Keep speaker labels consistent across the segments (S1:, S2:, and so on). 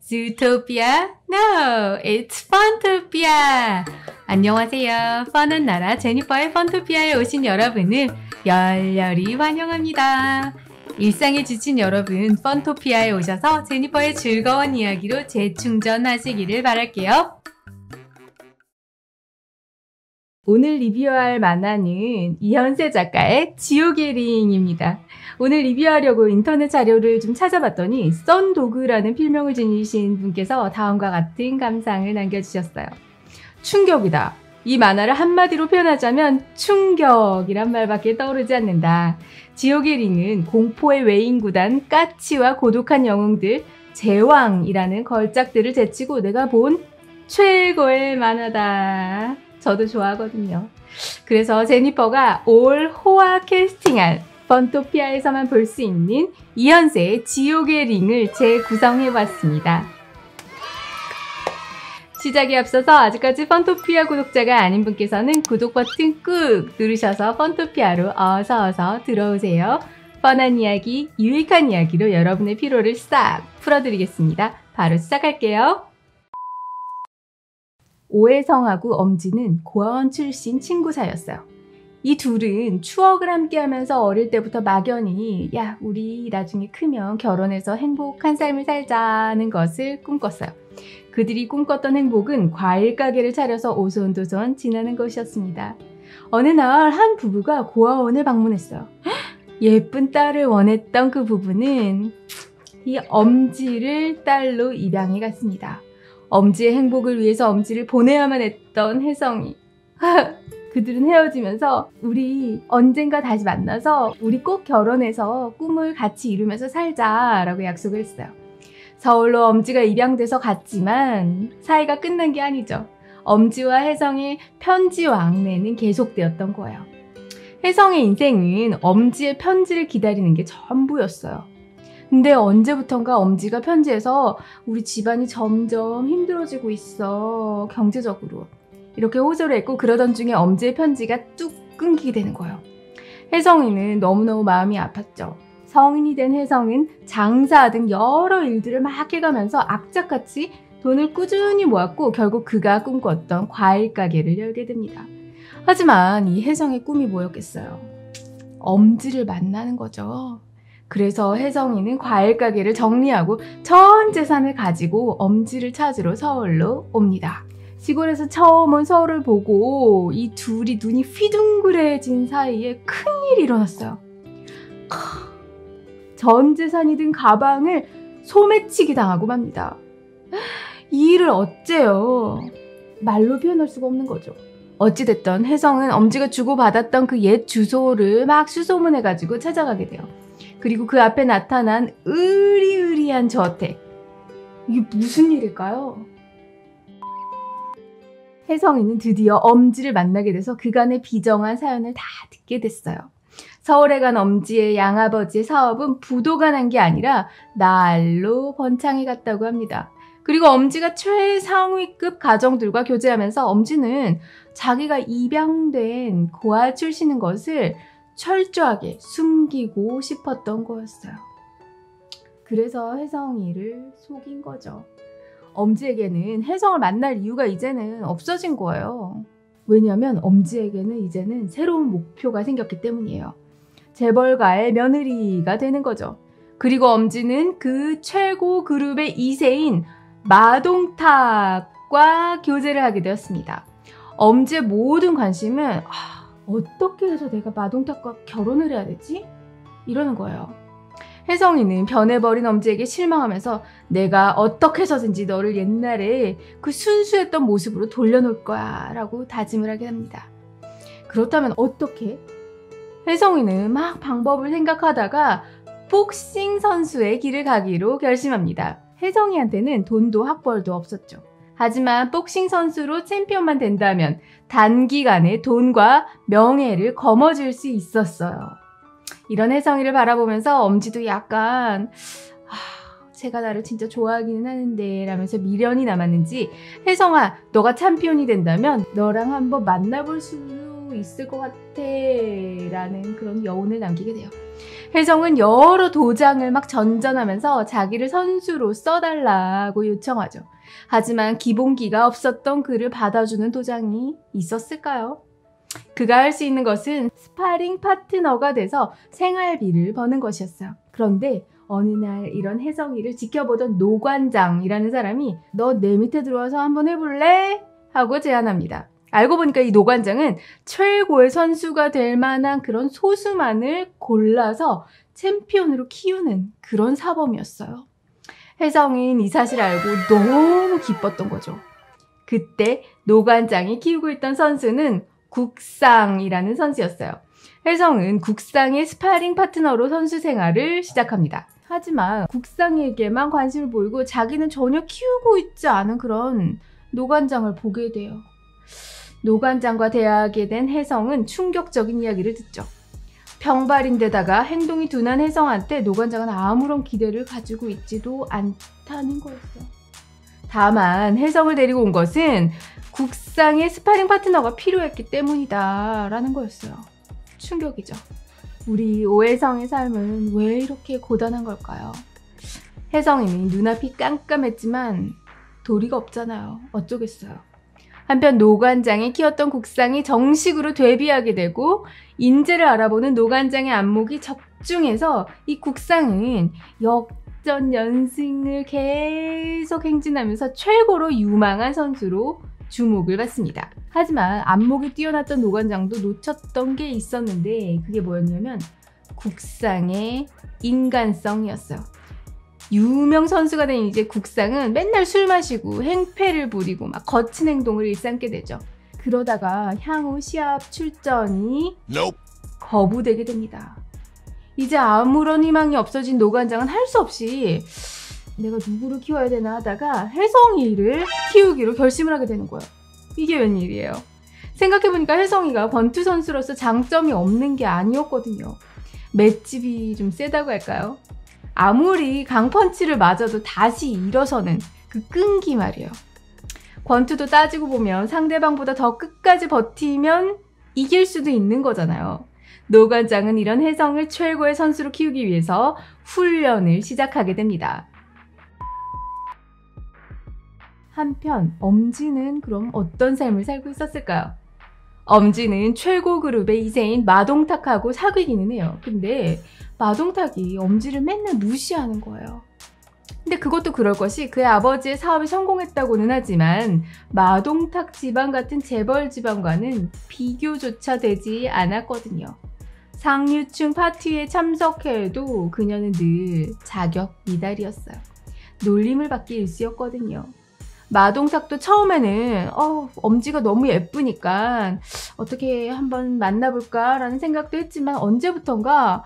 S1: Zootopia? No, it's Funtopia. 안녕하세요. 펀한 나라 제니퍼의 펀토피아에 오신 여러분을 열렬히 환영합니다. 일상에 지친 여러분, 펀토피아에 오셔서 제니퍼의 즐거운 이야기로 재충전하시기를 바랄게요. 오늘 리뷰할 만화는 이현세 작가의 지옥의 링입니다. 오늘 리뷰하려고 인터넷 자료를 좀 찾아봤더니 썬도그라는 필명을 지니신 분께서 다음과 같은 감상을 남겨주셨어요. 충격이다. 이 만화를 한마디로 표현하자면 충격이란 말밖에 떠오르지 않는다. 지옥의 링은 공포의 외인구단 까치와 고독한 영웅들 제왕이라는 걸작들을 제치고 내가 본 최고의 만화다. 저도 좋아하거든요. 그래서 제니퍼가 올 호화 캐스팅한 펀토피아에서만 볼 수 있는 이현세의 지옥의 링을 재구성해봤습니다. 시작에 앞서서 아직까지 펀토피아 구독자가 아닌 분께서는 구독 버튼 꾹 누르셔서 펀토피아로 어서 들어오세요. 뻔한 이야기, 유익한 이야기로 여러분의 피로를 싹 풀어드리겠습니다. 바로 시작할게요. 오해성하고 엄지는 고아원 출신 친구 사이였어요. 이 둘은 추억을 함께하면서 어릴 때부터 막연히 야 우리 나중에 크면 결혼해서 행복한 삶을 살자는 것을 꿈꿨어요. 그들이 꿈꿨던 행복은 과일 가게를 차려서 오손도손 지내는 것이었습니다. 어느 날 한 부부가 고아원을 방문했어요. 예쁜 딸을 원했던 그 부부는 이 엄지를 딸로 입양해 갔습니다. 엄지의 행복을 위해서 엄지를 보내야만 했던 혜성이 그들은 헤어지면서 우리 언젠가 다시 만나서 우리 꼭 결혼해서 꿈을 같이 이루면서 살자라고 약속을 했어요. 서울로 엄지가 입양돼서 갔지만 사이가 끝난 게 아니죠. 엄지와 혜성의 편지 왕래는 계속되었던 거예요. 혜성의 인생은 엄지의 편지를 기다리는 게 전부였어요. 근데 언제부턴가 엄지가 편지에서 우리 집안이 점점 힘들어지고 있어 경제적으로 이렇게 호소를 했고 그러던 중에 엄지의 편지가 뚝 끊기게 되는 거예요. 혜성이는 너무너무 마음이 아팠죠. 성인이 된 혜성은 장사 등 여러 일들을 막 해가면서 악착같이 돈을 꾸준히 모았고 결국 그가 꿈꿨던 과일 가게를 열게 됩니다. 하지만 이 혜성의 꿈이 뭐였겠어요? 엄지를 만나는 거죠. 그래서 혜성이는 과일 가게를 정리하고 전 재산을 가지고 엄지를 찾으러 서울로 옵니다. 시골에서 처음 온 서울을 보고 이 둘이 눈이 휘둥그레진 사이에 큰일이 일어났어요. 전 재산이 든 가방을 소매치기 당하고 맙니다. 이 일을 어째요? 말로 표현할 수가 없는 거죠. 어찌됐든 혜성은 엄지가 주고받았던 그 옛 주소를 막 수소문해가지고 찾아가게 돼요. 그리고 그 앞에 나타난 으리으리한 저택. 이게 무슨 일일까요? 혜성이는 드디어 엄지를 만나게 돼서 그간의 비정한 사연을 다 듣게 됐어요. 서울에 간 엄지의 양아버지의 사업은 부도가 난 게 아니라 날로 번창해 갔다고 합니다. 그리고 엄지가 최상위급 가정들과 교제하면서 엄지는 자기가 입양된 고아 출신인 것을 철저하게 숨기고 싶었던 거였어요. 그래서 혜성이를 속인 거죠. 엄지에게는 혜성을 만날 이유가 이제는 없어진 거예요. 왜냐하면 엄지에게는 이제는 새로운 목표가 생겼기 때문이에요. 재벌가의 며느리가 되는 거죠. 그리고 엄지는 그 최고 그룹의 2세인 마동탁과 교제를 하게 되었습니다. 엄지의 모든 관심은 어떻게 해서 내가 마동탁과 결혼을 해야 되지? 이러는 거예요. 혜성이는 변해버린 엄지에게 실망하면서 내가 어떻게 해서든지 너를 옛날에 그 순수했던 모습으로 돌려놓을 거야 라고 다짐을 하게 합니다. 그렇다면 어떻게? 혜성이는 막 방법을 생각하다가 복싱 선수의 길을 가기로 결심합니다. 혜성이한테는 돈도 학벌도 없었죠. 하지만 복싱 선수로 챔피언만 된다면 단기간에 돈과 명예를 거머쥘 수 있었어요. 이런 혜성이를 바라보면서 엄지도 약간 제가 나를 진짜 좋아하기는 하는데 라면서 미련이 남았는지 혜성아 너가 챔피언이 된다면 너랑 한번 만나볼 수 있을 것 같아 라는 그런 여운을 남기게 돼요. 혜성은 여러 도장을 막 전전하면서 자기를 선수로 써달라고 요청하죠. 하지만 기본기가 없었던 그를 받아주는 도장이 있었을까요? 그가 할 수 있는 것은 스파링 파트너가 돼서 생활비를 버는 것이었어요. 그런데 어느 날 이런 혜성이를 지켜보던 노관장이라는 사람이 너 내 밑에 들어와서 한번 해볼래? 하고 제안합니다. 알고 보니까 이 노관장은 최고의 선수가 될 만한 그런 소수만을 골라서 챔피언으로 키우는 그런 사범이었어요. 혜성이는 이 사실을 알고 너무 기뻤던 거죠. 그때 노관장이 키우고 있던 선수는 국상이라는 선수였어요. 혜성은 국상의 스파링 파트너로 선수 생활을 시작합니다. 하지만 국상에게만 관심을 보이고 자기는 전혀 키우고 있지 않은 그런 노관장을 보게 돼요. 노관장과 대화하게 된 혜성은 충격적인 이야기를 듣죠. 평발인데다가 행동이 둔한 혜성한테 노관장은 아무런 기대를 가지고 있지도 않다는 거였어요. 다만 혜성을 데리고 온 것은 국상의 스파링 파트너가 필요했기 때문이다 라는 거였어요. 충격이죠. 우리 오혜성의 삶은 왜 이렇게 고단한 걸까요? 혜성이는 눈앞이 깜깜했지만 도리가 없잖아요. 어쩌겠어요. 한편 노관장이 키웠던 국상이 정식으로 데뷔하게 되고 인재를 알아보는 노관장의 안목이 적중해서 이 국상은 역전연승을 계속 행진하면서 최고로 유망한 선수로 주목을 받습니다. 하지만 안목이 뛰어났던 노관장도 놓쳤던 게 있었는데 그게 뭐였냐면 국상의 인간성이었어요. 유명 선수가 된 이제 국상은 맨날 술 마시고 행패를 부리고 막 거친 행동을 일삼게 되죠. 그러다가 향후 시합 출전이 거부되게 됩니다. 이제 아무런 희망이 없어진 노관장은 할 수 없이 내가 누구를 키워야 되나 하다가 혜성이를 키우기로 결심을 하게 되는 거예요. 이게 웬일이에요? 생각해보니까 혜성이가 권투 선수로서 장점이 없는 게 아니었거든요. 맷집이 좀 세다고 할까요? 아무리 강펀치를 맞아도 다시 일어서는 그 끈기 말이에요. 권투도 따지고 보면 상대방보다 더 끝까지 버티면 이길 수도 있는 거잖아요. 노관장은 이런 혜성을 최고의 선수로 키우기 위해서 훈련을 시작하게 됩니다. 한편 엄지는 그럼 어떤 삶을 살고 있었을까요? 엄지는 최고 그룹의 2세인 마동탁하고 사귀기는 해요. 근데 마동탁이 엄지를 맨날 무시하는 거예요. 근데 그것도 그럴 것이 그의 아버지의 사업이 성공했다고는 하지만 마동탁 집안 같은 재벌 집안과는 비교조차 되지 않았거든요. 상류층 파티에 참석해도 그녀는 늘 자격 미달이었어요. 놀림을 받기 일쑤였거든요. 마동탁도 처음에는 엄지가 너무 예쁘니까 어떻게 한번 만나볼까 라는 생각도 했지만 언제부턴가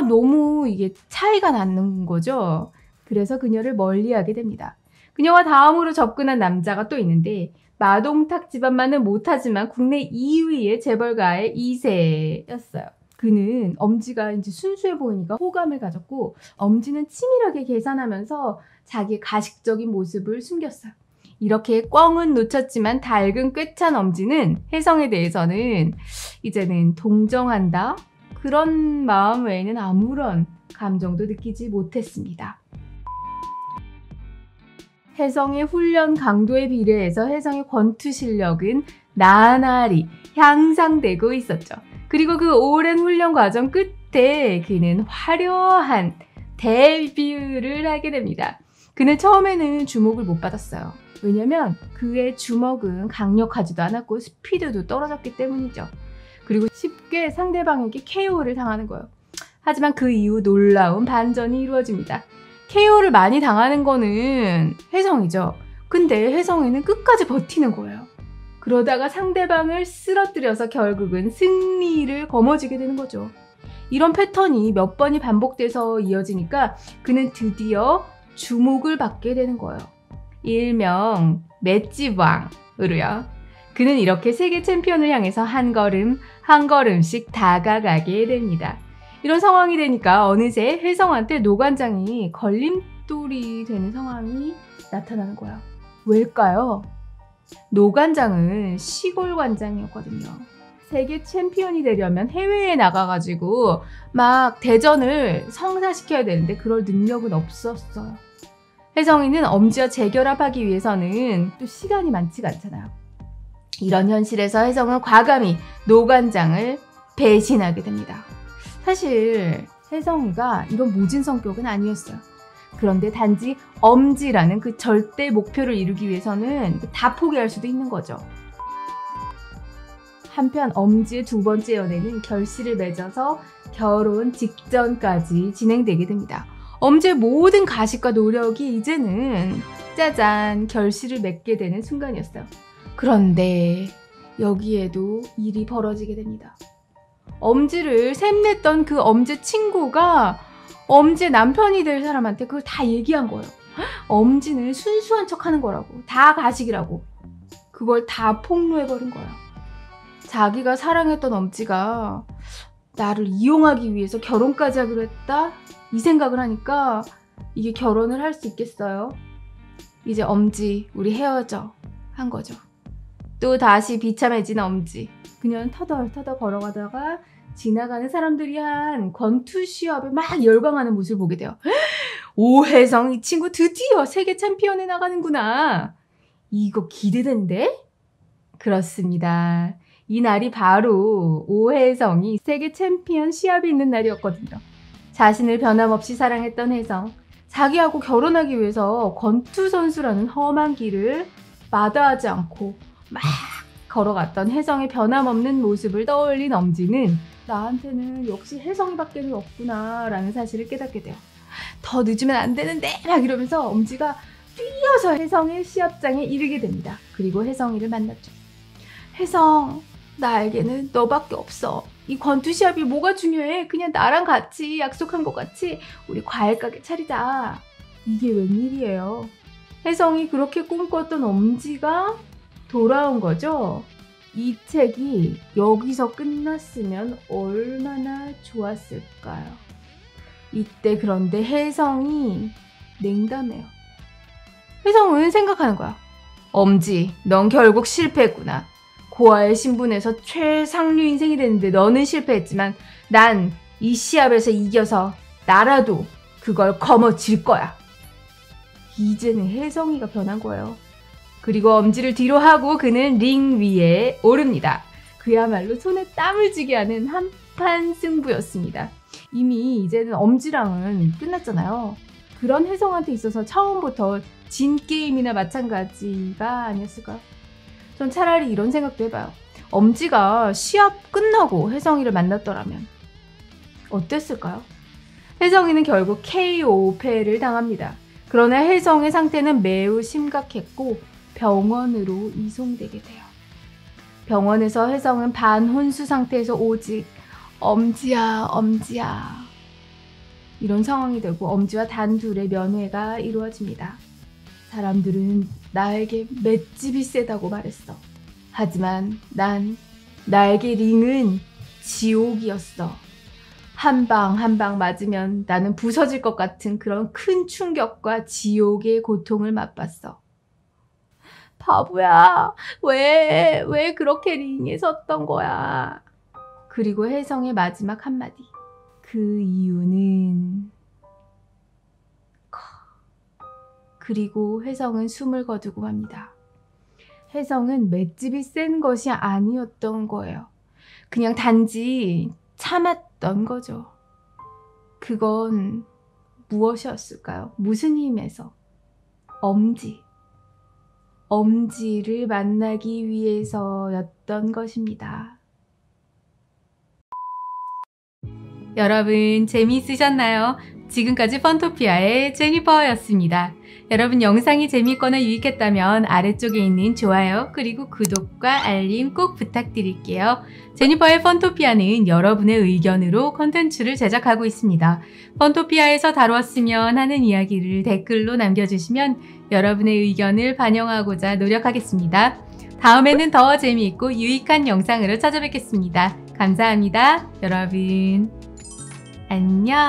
S1: 너무 이게 차이가 나는 거죠. 그래서 그녀를 멀리하게 됩니다. 그녀와 다음으로 접근한 남자가 또 있는데 마동탁 집안만은 못하지만 국내 2위의 재벌가의 2세였어요. 그는 엄지가 이제 순수해 보이니까 호감을 가졌고 엄지는 치밀하게 계산하면서 자기의 가식적인 모습을 숨겼어요. 이렇게 꿩은 놓쳤지만 닭은 꿰찬 엄지는 혜성에 대해서는 이제는 동정한다? 그런 마음 외에는 아무런 감정도 느끼지 못했습니다. 혜성의 훈련 강도에 비례해서 혜성의 권투 실력은 나날이 향상되고 있었죠. 그리고 그 오랜 훈련 과정 끝에 그는 화려한 데뷔를 하게 됩니다. 그는 처음에는 주목을 못 받았어요. 왜냐면 그의 주먹은 강력하지도 않았고 스피드도 떨어졌기 때문이죠. 그리고 쉽게 상대방에게 KO를 당하는 거예요. 하지만 그 이후 놀라운 반전이 이루어집니다. KO를 많이 당하는 거는 혜성이죠. 근데 혜성이는 끝까지 버티는 거예요. 그러다가 상대방을 쓰러뜨려서 결국은 승리를 거머쥐게 되는 거죠. 이런 패턴이 몇 번이 반복돼서 이어지니까 그는 드디어 주목을 받게 되는 거예요. 일명 맷집왕으로요. 그는 이렇게 세계 챔피언을 향해서 한 걸음 한 걸음씩 다가가게 됩니다. 이런 상황이 되니까 어느새 혜성한테 노관장이 걸림돌이 되는 상황이 나타나는 거예요. 왜일까요? 노관장은 시골 관장이었거든요. 세계 챔피언이 되려면 해외에 나가가지고 막 대전을 성사시켜야 되는데 그럴 능력은 없었어요. 혜성이는 엄지와 재결합하기 위해서는 또 시간이 많지가 않잖아요. 이런 현실에서 혜성은 과감히 노관장을 배신하게 됩니다. 사실 혜성이가 이런 모진 성격은 아니었어요. 그런데 단지 엄지라는 그 절대 목표를 이루기 위해서는 다 포기할 수도 있는 거죠. 한편 엄지의 두 번째 연애는 결실을 맺어서 결혼 직전까지 진행되게 됩니다. 엄지의 모든 가식과 노력이 이제는 짜잔 결실을 맺게 되는 순간이었어요. 그런데 여기에도 일이 벌어지게 됩니다. 엄지를 샘냈던 그 엄지 친구가 엄지의 남편이 될 사람한테 그걸 다 얘기한 거예요. 엄지는 순수한 척 하는 거라고, 다 가식이라고. 그걸 다 폭로해버린 거예요. 자기가 사랑했던 엄지가 나를 이용하기 위해서 결혼까지 하기로 했다? 이 생각을 하니까 이게 결혼을 할 수 있겠어요? 이제 엄지 우리 헤어져 한 거죠. 또 다시 비참해진 엄지. 그냥 터덜터덜 걸어가다가 지나가는 사람들이 한 권투 시합에 막 열광하는 모습을 보게 돼요. 오혜성 이 친구 드디어 세계 챔피언에 나가는구나. 이거 기대된대? 그렇습니다. 이 날이 바로 오혜성이 세계 챔피언 시합이 있는 날이었거든요. 자신을 변함없이 사랑했던 혜성, 자기하고 결혼하기 위해서 권투 선수라는 험한 길을 마다하지 않고 막 걸어갔던 혜성의 변함없는 모습을 떠올린 엄지는 나한테는 역시 혜성이밖에 없구나 라는 사실을 깨닫게 돼요. 더 늦으면 안 되는데 막 이러면서 엄지가 뛰어서 혜성의 시합장에 이르게 됩니다. 그리고 혜성이를 만났죠. 혜성, 나에게는 너밖에 없어. 이 권투 시합이 뭐가 중요해? 그냥 나랑 같이 약속한 것 같이 우리 과일 가게 차리자. 이게 웬일이에요? 혜성이 그렇게 꿈꿨던 엄지가 돌아온 거죠. 이 책이 여기서 끝났으면 얼마나 좋았을까요? 이때 그런데 혜성이 냉담해요. 혜성은 생각하는 거야. 엄지, 넌 결국 실패했구나. 고아의 신분에서 최상류 인생이 됐는데 너는 실패했지만 난 이 시합에서 이겨서 나라도 그걸 거머쥘 거야. 이제는 혜성이가 변한 거예요. 그리고 엄지를 뒤로 하고 그는 링 위에 오릅니다. 그야말로 손에 땀을 쥐게 하는 한판 승부였습니다. 이미 이제는 엄지랑은 끝났잖아요. 그런 혜성한테 있어서 처음부터 진 게임이나 마찬가지가 아니었을까요? 전 차라리 이런 생각도 해봐요. 엄지가 시합 끝나고 혜성이를 만났더라면 어땠을까요? 혜성이는 결국 KO 패를 당합니다. 그러나 혜성의 상태는 매우 심각했고 병원으로 이송되게 돼요. 병원에서 혜성은 반혼수 상태에서 오직 엄지야 엄지야 이런 상황이 되고 엄지와 단둘의 면회가 이루어집니다. 사람들은 나에게 맷집이 세다고 말했어. 하지만 나에게 링은 지옥이었어. 한 방 한 방 맞으면 나는 부서질 것 같은 그런 큰 충격과 지옥의 고통을 맛봤어. 바보야. 왜 그렇게 링에 섰던 거야. 그리고 혜성의 마지막 한마디. 그 이유는... 그리고 혜성은 숨을 거두고 맙니다. 혜성은 맷집이 센 것이 아니었던 거예요. 그냥 단지 참았던 거죠. 그건 무엇이었을까요? 무슨 힘에서? 엄지를 만나기 위해서였던 것입니다. 여러분 재미있으셨나요? 지금까지 펀토피아의 제니퍼였습니다. 여러분 영상이 재미있거나 유익했다면 아래쪽에 있는 좋아요 그리고 구독과 알림 꼭 부탁드릴게요. 제니퍼의 펀토피아는 여러분의 의견으로 컨텐츠를 제작하고 있습니다. 펀토피아에서 다루었으면 하는 이야기를 댓글로 남겨주시면 여러분의 의견을 반영하고자 노력하겠습니다. 다음에는 더 재미있고 유익한 영상으로 찾아뵙겠습니다. 감사합니다. 여러분 안녕.